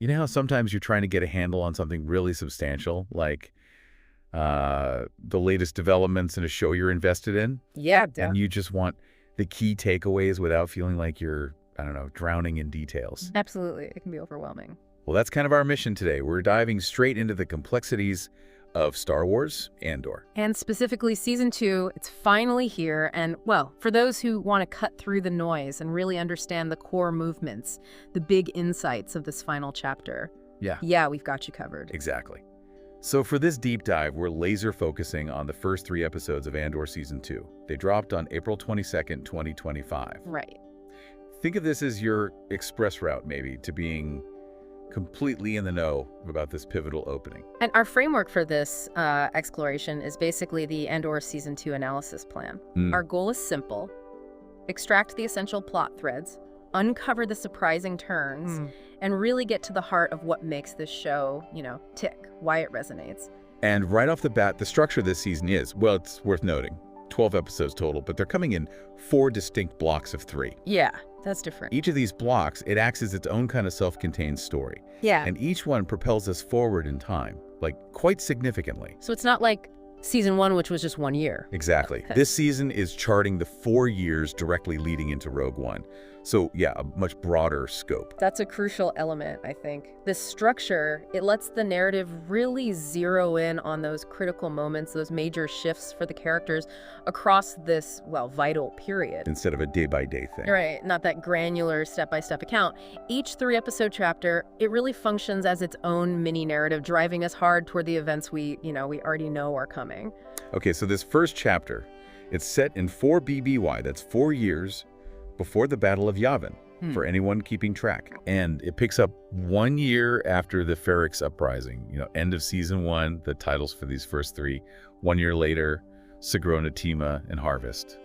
You know how sometimes you're trying to get a handle on something really substantial, like the latest developments in a show you're invested in? Yeah, And you just want the key takeaways without feeling like you're, I don't know, drowning in details. absolutely. It can be overwhelming. Well, that's kind of our mission today. We're diving straight into the complexities of Star Wars Andor. And specifically Season 2, it's finally here. And, well, for those who want to cut through the noise and really understand the core movements, the big insights of this final chapter, yeah, we've got you covered. Exactly. So for this deep dive, we're laser focusing on the first 3 episodes of Andor Season 2. They dropped on April 22nd, 2025. Right. Think of this as your express route, maybe, to being completely in the know about this pivotal opening. And our framework for this exploration is basically the Andor Season 2 analysis plan. Our goal is simple: extract the essential plot threads, uncover the surprising turns, and really get to the heart of what makes this show, tick, why it resonates. And right off the bat, the structure of this season is, well, it's worth noting, 12 episodes total, but they're coming in 4 distinct blocks of 3. Yeah, that's different. Each of these blocks, it acts as its own kind of self-contained story. Yeah. And each one propels us forward in time, like quite significantly. So it's not like Season 1, which was just 1 year. Exactly. This season is charting the 4 years directly leading into Rogue One. So yeah, a much broader scope. That's a crucial element, I think. This structure, it lets the narrative really zero in on those critical moments, those major shifts for the characters across this, well, vital period. Instead of a day-by-day thing. Right, not that granular step-by-step account. Each 3-episode chapter, it really functions as its own mini-narrative, driving us hard toward the events we already know are coming. Okay, so this first chapter, it's set in 4 BBY, that's 4 years before the Battle of Yavin, for anyone keeping track. And it picks up 1 year after the Ferrix Uprising, end of Season 1, the titles for these first 3. 1 year later, Sigrona Tima and Harvest.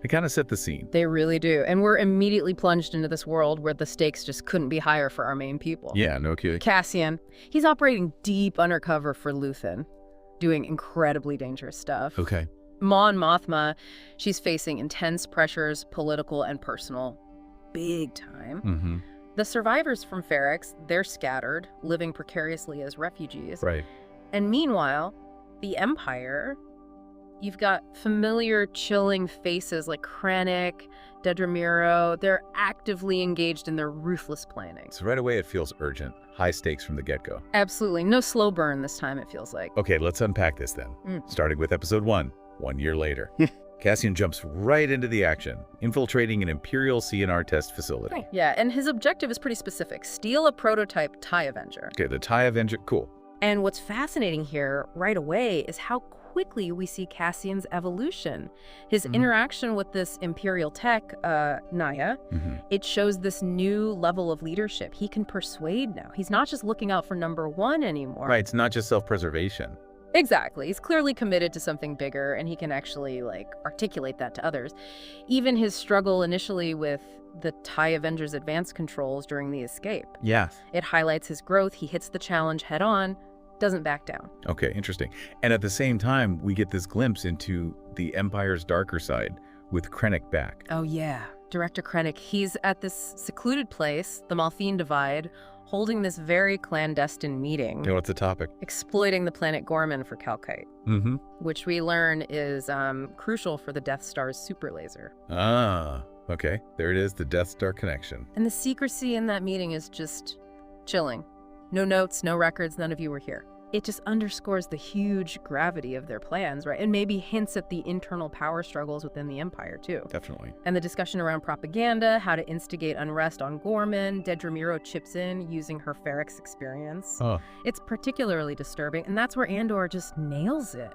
They kind of set the scene. They really do. And we're immediately plunged into this world where the stakes just couldn't be higher for our main people. Yeah, no kidding. Cassian, he's operating deep undercover for Luthen, doing incredibly dangerous stuff. Okay. Mon Mothma, she's facing intense pressures, political and personal, big time. The survivors from Ferrix, they're scattered, living precariously as refugees. Right. And meanwhile, the Empire, you've got familiar, chilling faces like Krennic, Dedramiro. They're actively engaged in their ruthless planning. So right away it feels urgent. High stakes from the get-go. Absolutely. No slow burn this time, it feels like. Okay, let's unpack this then. Starting with episode 1, 1 year later. Cassian jumps right into the action, infiltrating an Imperial CNR test facility. Right. Yeah, and his objective is pretty specific. Steal a prototype TIE Avenger. Okay, the TIE Avenger, cool. And what's fascinating here right away is how quickly we see Cassian's evolution. His interaction with this Imperial tech, Naya, it shows this new level of leadership. He can persuade now. He's not just looking out for number 1 anymore. Right, it's not just self-preservation. Exactly. He's clearly committed to something bigger, and he can actually, articulate that to others. Even his struggle initially with the TIE Avenger's advanced controls during the escape. Yeah. It highlights his growth. He hits the challenge head on, doesn't back down. Okay, interesting. And at the same time, we get this glimpse into the Empire's darker side with Krennic back. Oh, yeah. Director Krennic, he's at this secluded place, the Malphine Divide, holding this very clandestine meeting. Okay, what's the topic? Exploiting the planet Gorman for Calkite, which we learn is crucial for the Death Star's super laser. Ah, okay. There it is, the Death Star connection. And the secrecy in that meeting is just chilling. No notes, no records, none of you were here. It just underscores the huge gravity of their plans, right? And maybe hints at the internal power struggles within the Empire, too. Definitely. And the discussion around propaganda, how to instigate unrest on Gorman. Dedramiro chips in using her Ferrix experience. Oh. It's particularly disturbing, and that's where Andor just nails it.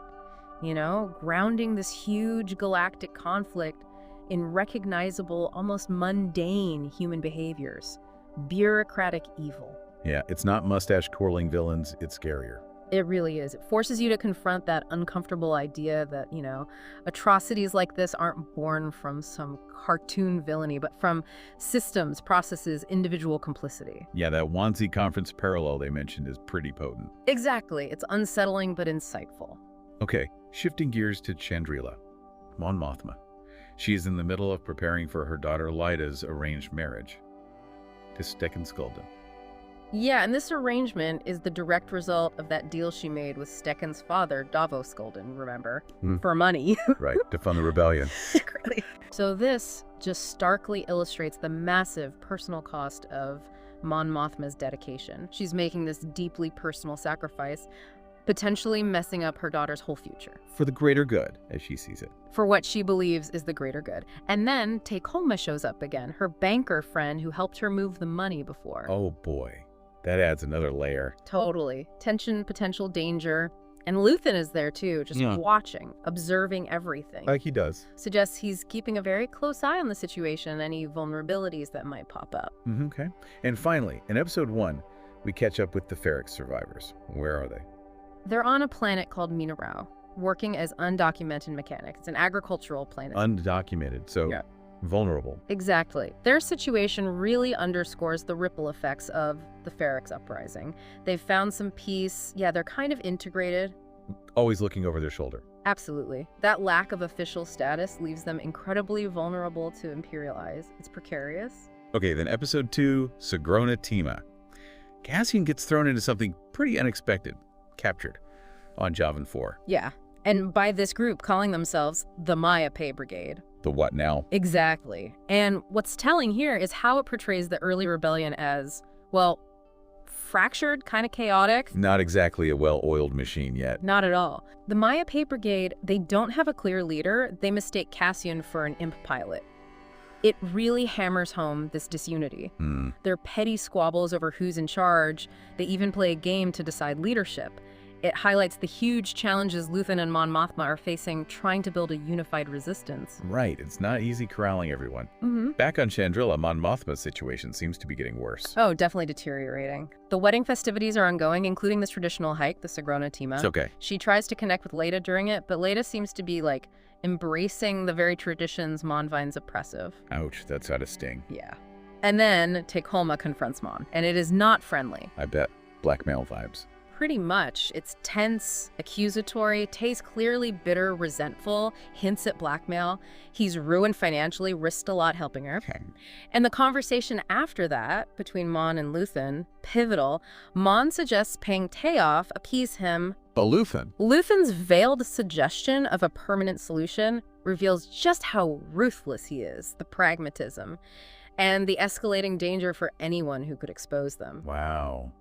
Grounding this huge galactic conflict in recognizable, almost mundane human behaviors. Bureaucratic evil. Yeah, it's not mustache-twirling villains, it's scarier. It really is. It forces you to confront that uncomfortable idea that, atrocities like this aren't born from some cartoon villainy, but from systems, processes, individual complicity. Yeah, that Wannsee Conference parallel they mentioned is pretty potent. Exactly. It's unsettling but insightful. Okay, shifting gears to Chandrila, Mon Mothma. She is in the middle of preparing for her daughter Lyda's arranged marriage to Stekken Skulden. Yeah, and this arrangement is the direct result of that deal she made with Stekken's father, Davoskulden, remember? For money. Right, to fund the rebellion. Secretly. So this just starkly illustrates the massive personal cost of Mon Mothma's dedication. She's making this deeply personal sacrifice, potentially messing up her daughter's whole future. For the greater good, as she sees it. For what she believes is the greater good. And then Taekolma shows up again, her banker friend who helped her move the money before. Oh boy, that adds another layer. Totally. Tension, potential danger. And Luthen is there too, just watching, observing everything. Like he does. Suggests he's keeping a very close eye on the situation and any vulnerabilities that might pop up. Okay. And finally, in episode 1, we catch up with the Ferrix survivors. Where are they? They're on a planet called Minarau, working as undocumented mechanics. It's an agricultural planet. Undocumented, so vulnerable. Exactly. Their situation really underscores the ripple effects of the Ferrix uprising. They've found some peace. Yeah, they're kind of integrated. Always looking over their shoulder. Absolutely. That lack of official status leaves them incredibly vulnerable to Imperial eyes. It's precarious. Okay, then episode 2, Sigrona Tima. Cassian gets thrown into something pretty unexpected. Captured on Javan 4. Yeah, and by this group calling themselves the Maya Pay Brigade. The what now? Exactly. And what's telling here is how it portrays the early rebellion as, well, fractured, kind of chaotic. Not exactly a well-oiled machine yet. Not at all. The Maya Pay Brigade, they don't have a clear leader. They mistake Cassian for an imp pilot. It really hammers home this disunity. Their petty squabbles over who's in charge. They even play a game to decide leadership. It highlights the huge challenges Luthen and Mon Mothma are facing trying to build a unified resistance. Right, it's not easy corralling everyone. Back on Chandrila, Mon Mothma's situation seems to be getting worse. Oh, definitely deteriorating. The wedding festivities are ongoing, including this traditional hike, the Sigrona Tima. It's okay. She tries to connect with Leda during it, but Leda seems to be, like, embracing the very traditions Mon finds oppressive. Ouch, that's gotta sting. Yeah. And then Taekolma confronts Mon, and it is not friendly. I bet. Blackmail vibes. Pretty much. It's tense, accusatory, Tay's clearly bitter, resentful, hints at blackmail. He's ruined financially, risked a lot helping her. And the conversation after that, between Mon and Luthen, pivotal. Mon suggests paying Tay off, appease him. But Luthen? Luthen's veiled suggestion of a permanent solution reveals just how ruthless he is, the pragmatism, and the escalating danger for anyone who could expose them. Wow.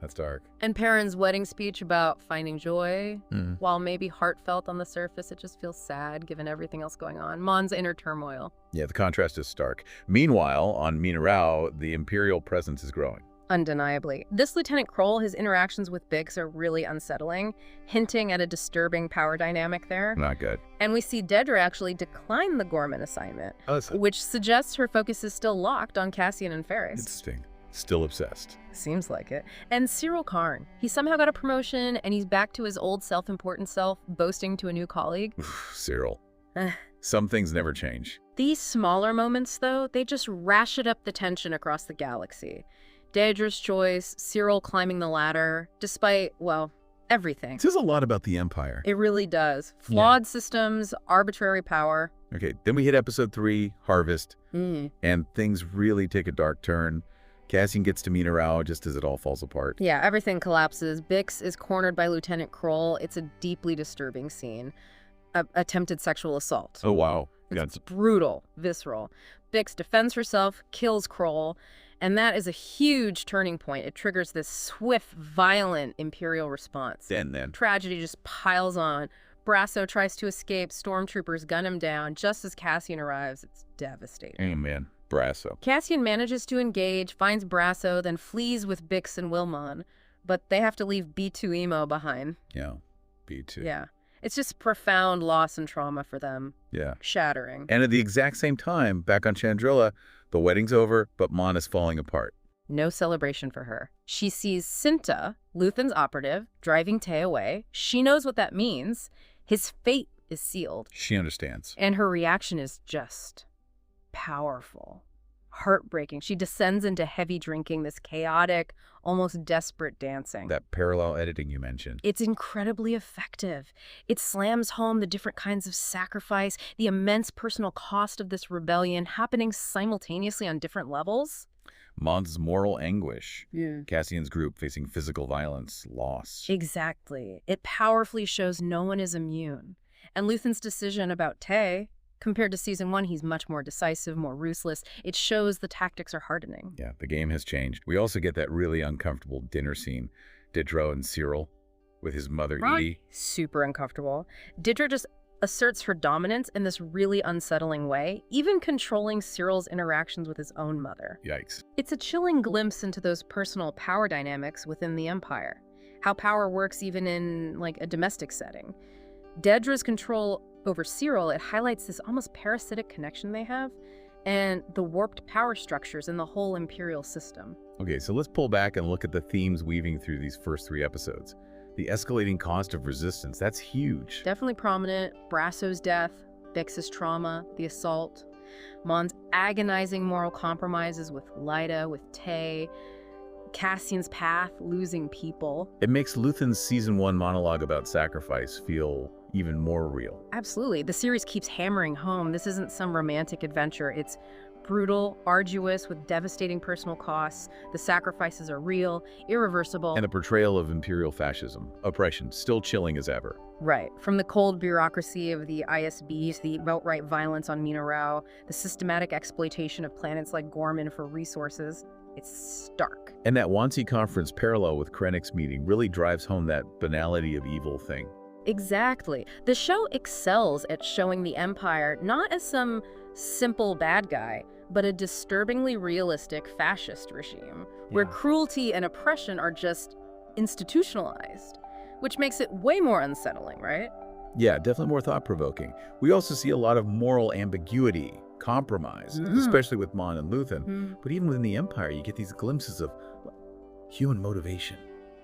That's dark. And Perrin's wedding speech about finding joy, while maybe heartfelt on the surface, it just feels sad given everything else going on. Mon's inner turmoil. Yeah, the contrast is stark. Meanwhile, on Minarau, the Imperial presence is growing. Undeniably. This Lieutenant Kroll, his interactions with Bix are really unsettling, hinting at a disturbing power dynamic there. Not good. And we see Dedra actually decline the Gorman assignment, which suggests her focus is still locked on Cassian and Ferrix. Interesting. Still obsessed. Seems like it. And Cyril Karn. He somehow got a promotion, and he's back to his old self-important self, boasting to a new colleague. Cyril. Some things never change. These smaller moments, though, they just ratchet up the tension across the galaxy. Dedra's choice, Cyril climbing the ladder, despite, well, everything. It says a lot about the Empire. It really does. Flawed systems, arbitrary power. Okay, then we hit episode 3, Harvest, and things really take a dark turn. Cassian gets to Minarau just as it all falls apart. Yeah, everything collapses. Bix is cornered by Lieutenant Kroll. It's a deeply disturbing scene. Attempted sexual assault. Oh, wow. It's brutal, visceral. Bix defends herself, kills Kroll, and that is a huge turning point. It triggers this swift, violent Imperial response. Then. Tragedy just piles on. Brasso tries to escape. Stormtroopers gun him down. Just as Cassian arrives, it's devastating. Oh, man. Brasso. Cassian manages to engage, finds Brasso, then flees with Bix and Wilmon, but they have to leave B2 Emo behind. Yeah, B2. Yeah. It's just profound loss and trauma for them. Yeah. Shattering. And at the exact same time, back on Chandrila, the wedding's over, but Mon is falling apart. No celebration for her. She sees Cinta, Luthen's operative, driving Tay away. She knows what that means. His fate is sealed. She understands. And her reaction is just powerful, heartbreaking. She descends into heavy drinking, this chaotic, almost desperate dancing. That parallel editing you mentioned. It's incredibly effective. It slams home the different kinds of sacrifice, the immense personal cost of this rebellion happening simultaneously on different levels. Mon's moral anguish. Yeah. Cassian's group facing physical violence, loss. Exactly. It powerfully shows no one is immune. And Luthen's decision about Tay, compared to season 1, he's much more decisive, more ruthless. It shows the tactics are hardening. Yeah, the game has changed. We also get that really uncomfortable dinner scene. Didro and Cyril with his mother, Edie. Super uncomfortable. Didra just asserts her dominance in this really unsettling way, even controlling Cyril's interactions with his own mother. Yikes. It's a chilling glimpse into those personal power dynamics within the Empire. How power works even in, like, a domestic setting. Dedra's control over Cyril, it highlights this almost parasitic connection they have, and the warped power structures in the whole Imperial system. Okay, so let's pull back and look at the themes weaving through these first 3 episodes. The escalating cost of resistance, that's huge. Definitely prominent. Brasso's death, Bix's trauma, the assault, Mon's agonizing moral compromises with Lyta, with Tay, Cassian's path, losing people. It makes Luthen's season 1 monologue about sacrifice feel even more real. Absolutely. The series keeps hammering home this isn't some romantic adventure. It's brutal, arduous, with devastating personal costs. The sacrifices are real, irreversible. And the portrayal of imperial fascism, oppression, still chilling as ever. Right. From the cold bureaucracy of the ISBs, the outright violence on Mina Rao, the systematic exploitation of planets like Gorman for resources, it's stark. And that Wannsee conference parallel with Krennic's meeting really drives home that banality of evil thing. Exactly. The show excels at showing the Empire not as some simple bad guy, but a disturbingly realistic fascist regime, where cruelty and oppression are just institutionalized, which makes it way more unsettling, right? Yeah, definitely more thought-provoking. We also see a lot of moral ambiguity, compromise, especially with Mon and Luthen. But even within the Empire, you get these glimpses of human motivation.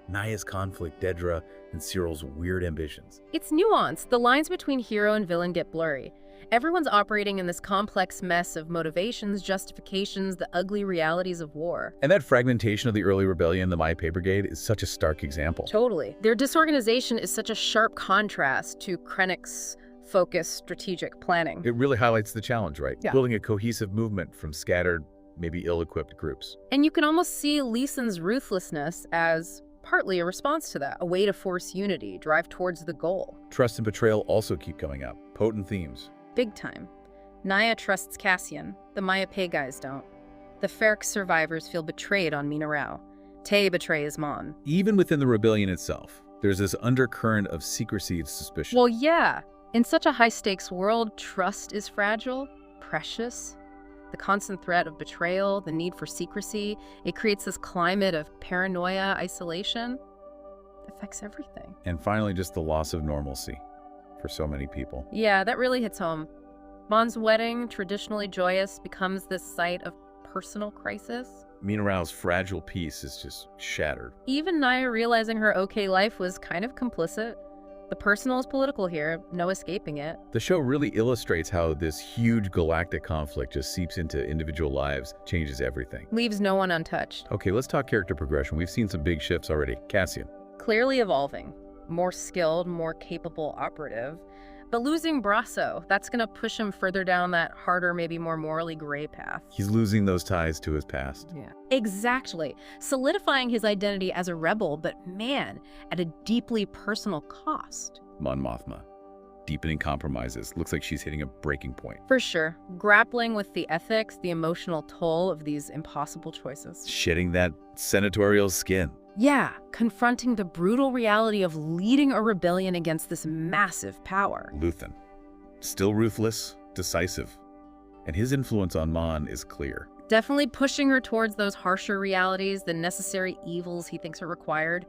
Naya's conflict, Dedra, and Cyril's weird ambitions. It's nuanced. The lines between hero and villain get blurry. Everyone's operating in this complex mess of motivations, justifications, the ugly realities of war. And that fragmentation of the early rebellion, the Maya Pay Brigade, is such a stark example. Totally. Their disorganization is such a sharp contrast to Krennic's focused strategic planning. It really highlights the challenge, right? Yeah. Building a cohesive movement from scattered, maybe ill-equipped groups. And you can almost see Leeson's ruthlessness as partly a response to that, a way to force unity, drive towards the goal. Trust and betrayal also keep coming up. Potent themes. Big time. Naya trusts Cassian. The Maya Pay guys don't. The Ferric survivors feel betrayed on Mina Rao. Tay betrays Mon. Even within the rebellion itself, there's this undercurrent of secrecy and suspicion. Well, yeah. In such a high-stakes world, trust is fragile, precious. The constant threat of betrayal, the need for secrecy, it creates this climate of paranoia, isolation. It affects everything. And finally, just the loss of normalcy for so many people. Yeah, that really hits home. Mon's wedding, traditionally joyous, becomes this site of personal crisis. Mina Rao's fragile peace is just shattered. Even Naya realizing her okay life was kind of complicit. The personal is political here, no escaping it. The show really illustrates how this huge galactic conflict just seeps into individual lives, changes everything. Leaves no one untouched. Okay, let's talk character progression. We've seen some big shifts already. Cassian. Clearly evolving. More skilled, more capable operative. But losing Brasso, that's going to push him further down that harder, maybe more morally gray path. He's losing those ties to his past. Yeah. Exactly. Solidifying his identity as a rebel, but man, at a deeply personal cost. Mon Mothma. Deepening compromises. Looks like she's hitting a breaking point. For sure. Grappling with the ethics, the emotional toll of these impossible choices. Shedding that senatorial skin. Yeah, confronting the brutal reality of leading a rebellion against this massive power. Luthen. Still ruthless, decisive. And his influence on Mon is clear. Definitely pushing her towards those harsher realities, the necessary evils he thinks are required.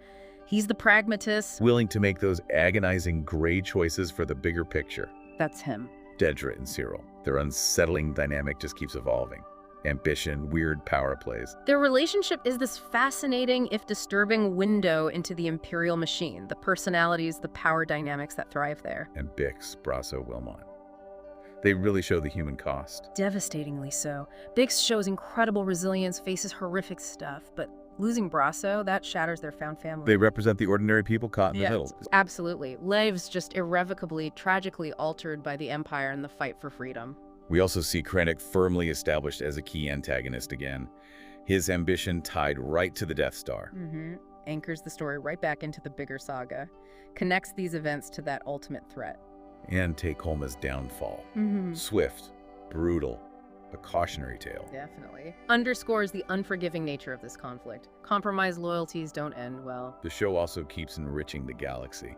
He's the pragmatist. Willing to make those agonizing gray choices for the bigger picture. That's him. Dedra and Cyril. Their unsettling dynamic just keeps evolving. Ambition, weird power plays. Their relationship is this fascinating, if disturbing, window into the Imperial machine, the personalities, the power dynamics that thrive there. And Bix, Brasso, Wilmot. They really show the human cost. Devastatingly so. Bix shows incredible resilience, faces horrific stuff, but losing Brasso, that shatters their found family. They represent the ordinary people caught in the middle. Absolutely. Lives just irrevocably, tragically altered by the Empire and the fight for freedom. We also see Krennic firmly established as a key antagonist again. His ambition tied right to the Death Star. Anchors the story right back into the bigger saga, connects these events to that ultimate threat. And Takehoma's downfall. Swift, brutal, a cautionary tale. Definitely. Underscores the unforgiving nature of this conflict. Compromised loyalties don't end well. The show also keeps enriching the galaxy.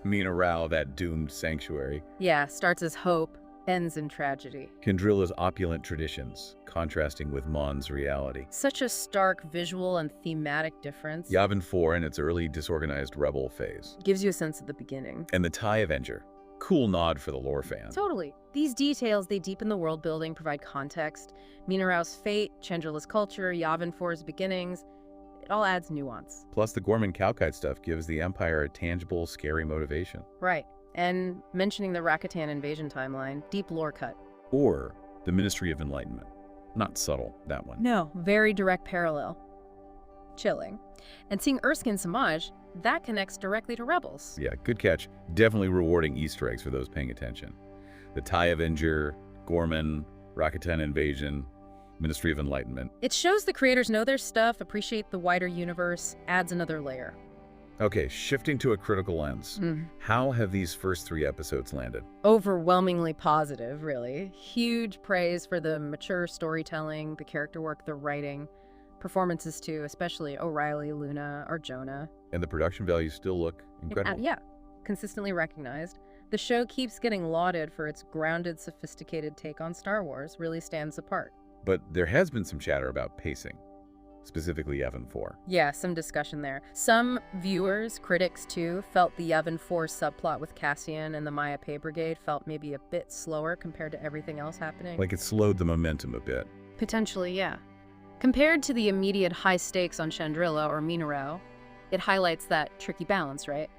Mina Rao, that doomed sanctuary. Yeah, starts as hope, ends in tragedy. Kendrilla's opulent traditions, contrasting with Mon's reality. Such a stark visual and thematic difference. Yavin 4 in its early disorganized rebel phase. Gives you a sense at the beginning. And the TIE Avenger. Cool nod for the lore fan. Totally. These details, they deepen the world building, provide context. Mina Rao's fate, Chendrala's culture, Yavin 4's beginnings, it all adds nuance. Plus the Gorman Kalkite stuff gives the Empire a tangible, scary motivation. Right. And mentioning the Rakatan invasion timeline, deep lore cut. Or the Ministry of Enlightenment. Not subtle, that one. No, very direct parallel. Chilling. And seeing Erskine Samaj, that connects directly to Rebels. Yeah, good catch. Definitely rewarding Easter eggs for those paying attention. The TIE Avenger, Gorman, Rakatan invasion, Ministry of Enlightenment. It shows the creators know their stuff, appreciate the wider universe, adds another layer. Okay, shifting to a critical lens. How have these first 3 episodes landed? Overwhelmingly positive, really. Huge praise for the mature storytelling, the character work, the writing, performances too, especially O'Reilly, Luna, or Jonah. And the production values still look incredible. Yeah, consistently recognized. The show keeps getting lauded for its grounded, sophisticated take on Star Wars, really stands apart. But there has been some chatter about pacing, specifically Yavin 4. Yeah, some discussion there. Some viewers, critics too, felt the Yavin 4 subplot with Cassian and the Maya Pay Brigade felt maybe a bit slower compared to everything else happening. Like it slowed the momentum a bit. Potentially, yeah. Compared to the immediate high stakes on Chandrila or Mina Rao, it highlights that tricky balance, right?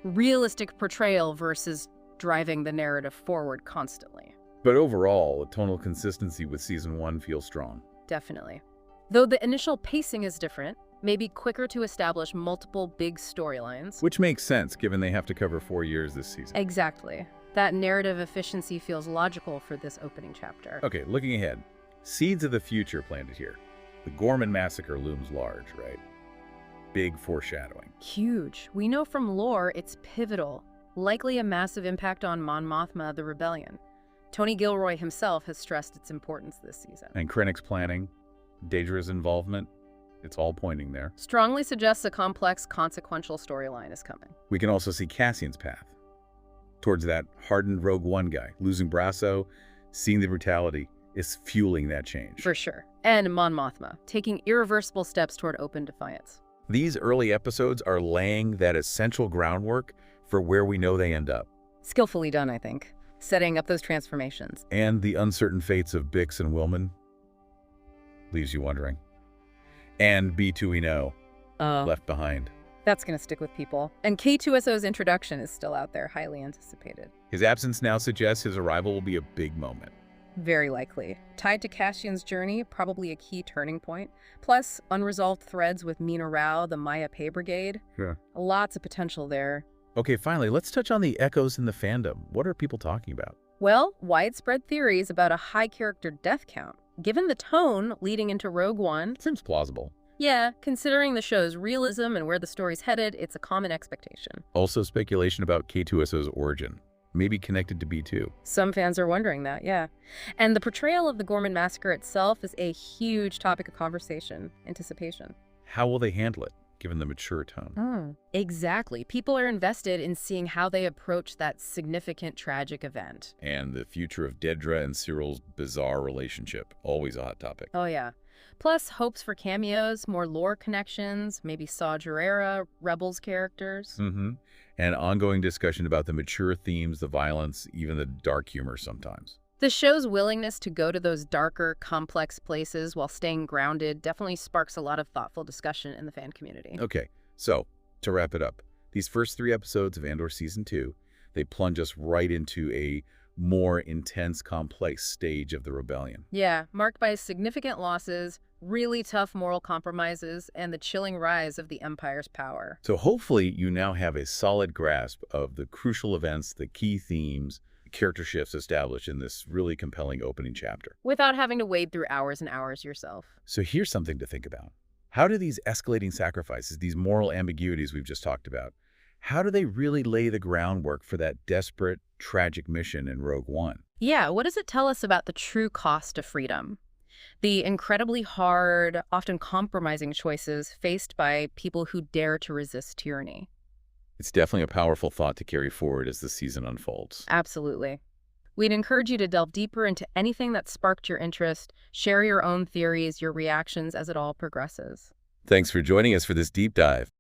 Realistic portrayal versus driving the narrative forward constantly. But overall, the tonal consistency with Season 1 feels strong. Definitely. Though the initial pacing is different, maybe quicker to establish multiple big storylines. Which makes sense, given they have to cover 4 years this season. Exactly. That narrative efficiency feels logical for this opening chapter. Okay, looking ahead. Seeds of the future planted here. The Gorman massacre looms large, right? Big foreshadowing. Huge. We know from lore it's pivotal. Likely a massive impact on Mon Mothma, the rebellion. Tony Gilroy himself has stressed its importance this season. And Krennic's planning, Daedra's involvement, it's all pointing there. Strongly suggests a complex, consequential storyline is coming. We can also see Cassian's path towards that hardened Rogue One guy. Losing Brasso, seeing the brutality is fueling that change. For sure. And Mon Mothma, taking irreversible steps toward open defiance. These early episodes are laying that essential groundwork for where we know they end up. Skillfully done, I think. Setting up those transformations. And the uncertain fates of Bix and Willman leaves you wondering. And B2ENO, left behind. That's going to stick with people. And K2SO's introduction is still out there, highly anticipated. His absence now suggests his arrival will be a big moment. Very likely. Tied to Cassian's journey, probably a key turning point. Plus, unresolved threads with Mina Rao, the Maya Pay Brigade. Yeah. Lots of potential there. Okay, finally, let's touch on the echoes in the fandom. What are people talking about? Well, widespread theories about a high character death count. Given the tone leading into Rogue One... Seems plausible. Yeah, considering the show's realism and where the story's headed, it's a common expectation. Also speculation about K2SO's origin. Maybe connected to B2. Some fans are wondering that, yeah. And the portrayal of the Gorman massacre itself is a huge topic of conversation, anticipation. How will they handle it, given the mature tone? Exactly. People are invested in seeing how they approach that significant tragic event. And the future of Dedra and Cyril's bizarre relationship, always a hot topic. Oh, yeah. Plus, hopes for cameos, more lore connections, maybe Saw Gerrera, Rebels characters. And ongoing discussion about the mature themes, the violence, even the dark humor sometimes. The show's willingness to go to those darker, complex places while staying grounded definitely sparks a lot of thoughtful discussion in the fan community. Okay, so to wrap it up, these first 3 episodes of Andor Season 2, they plunge us right into a more intense, complex stage of the rebellion. Yeah, marked by significant losses, really tough moral compromises, and the chilling rise of the Empire's power. So hopefully you now have a solid grasp of the crucial events, the key themes, character shifts established in this really compelling opening chapter. Without having to wade through hours and hours yourself. So here's something to think about. How do these escalating sacrifices, these moral ambiguities we've just talked about, how do they really lay the groundwork for that desperate, tragic mission in Rogue One? Yeah, what does it tell us about the true cost of freedom? The incredibly hard, often compromising choices faced by people who dare to resist tyranny. It's definitely a powerful thought to carry forward as the season unfolds. Absolutely. We'd encourage you to delve deeper into anything that sparked your interest, share your own theories, your reactions as it all progresses. Thanks for joining us for this deep dive.